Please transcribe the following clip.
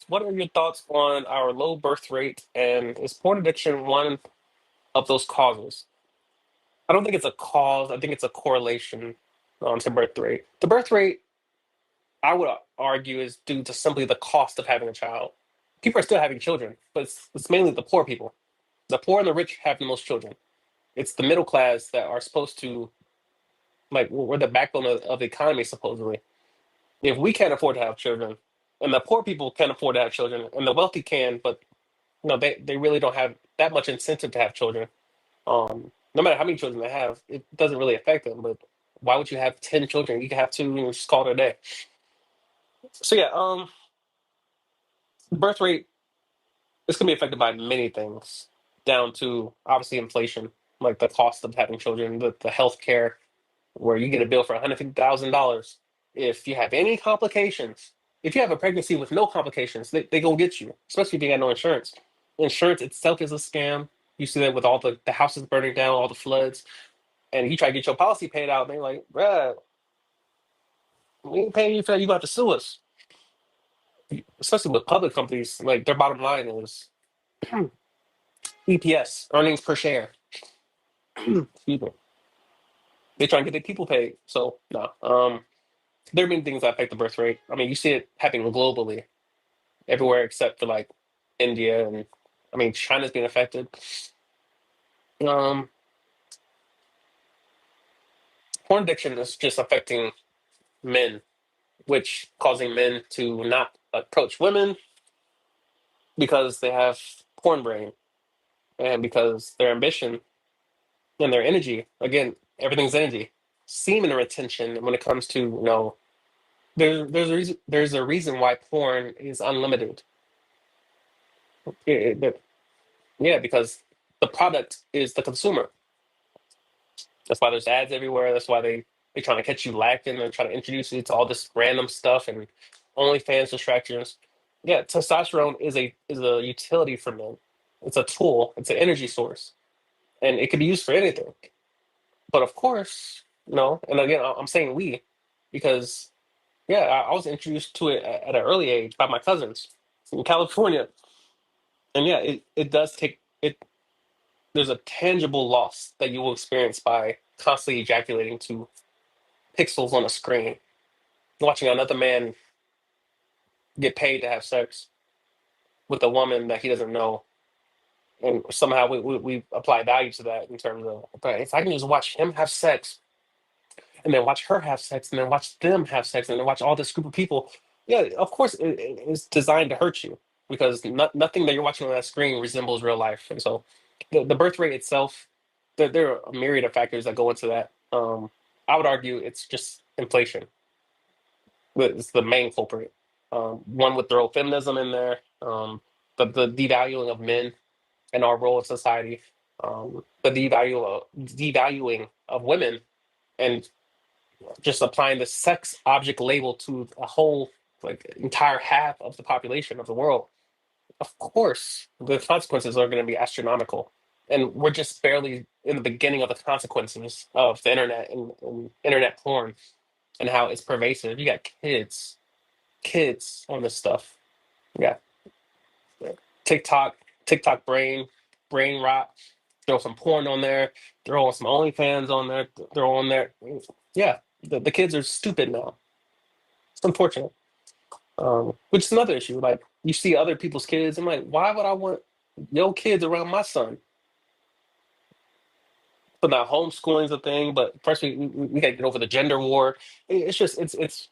what are your thoughts on our low birth rate, and is porn addiction one of those causes? I don't think it's a cause. I think it's a correlation to birth rate. The birth rate, I would argue, is due to simply the cost of having a child. People are still having children, but it's mainly the poor people. The poor and the rich have the most children. It's the middle class that are supposed to, like, we're the backbone of the economy, supposedly. If we can't afford to have children, and the poor people can't afford to have children, and the wealthy can, but they really don't have that much incentive to have children. No matter how many children they have, it doesn't really affect them. But why would you have 10 children? You can have two and just call it a day. So yeah, birth rate is gonna be affected by many things, down to obviously inflation, like the cost of having children, the health care, where you get a bill for $150,000 if you have any complications. If you have a pregnancy with no complications, they gonna get you, especially if you got no insurance. Insurance itself is a scam. You see that with all the houses burning down, all the floods, and you try to get your policy paid out, and they're like, bruh, we ain't paying you for that. You got to sue us. Especially with public companies, like their bottom line is EPS, earnings per share. Excuse me. They try and get their people paid. So no. There have been things that affect the birth rate. I mean, you see it happening globally, everywhere except for like India, and I mean China's being affected. Um, Porn addiction is just affecting men, which causing men to not approach women because they have porn brain, and because their ambition and their energy, again, everything's energy. Semen retention when it comes to, there's a reason why porn is unlimited. Yeah, because the product is the consumer. That's why there's ads everywhere. That's why they trying to catch you lacking and try to introduce you to all this random stuff and OnlyFans distractions. Yeah, testosterone is a utility for men. It's a tool. It's an energy source, and it can be used for anything. But of course, And again, I'm saying we, because yeah, I was introduced to it at an early age by my cousins in California, and yeah, it does take it. There's a tangible loss that you will experience by constantly ejaculating to pixels on a screen, watching another man get paid to have sex with a woman that he doesn't know. And somehow we apply value to that in terms of, but if I can just watch him have sex and then watch her have sex and then watch them have sex and then watch all this group of people, yeah, of course it's designed to hurt you because nothing that you're watching on that screen resembles real life. And so the birth rate itself, there are a myriad of factors that go into that. I would argue it's just inflation. It's the main culprit. One would throw feminism in there, the devaluing of men and our role in society, the devaluing of women, and just applying the sex object label to a whole like entire half of the population of the world. Of course, the consequences are going to be astronomical, and we're just barely in the beginning of the consequences of the internet and internet porn and how it's pervasive. You got kids on this stuff. Yeah, TikTok, TikTok brain rot. Throw some porn on there. Throw on some OnlyFans on there. Throw on there. Yeah, the kids are stupid now. It's unfortunate. Which is another issue. Like you see other people's kids, I'm like, why would I want your kids around my son? So now homeschooling's a thing, but first we got to get over the gender war. It's just it's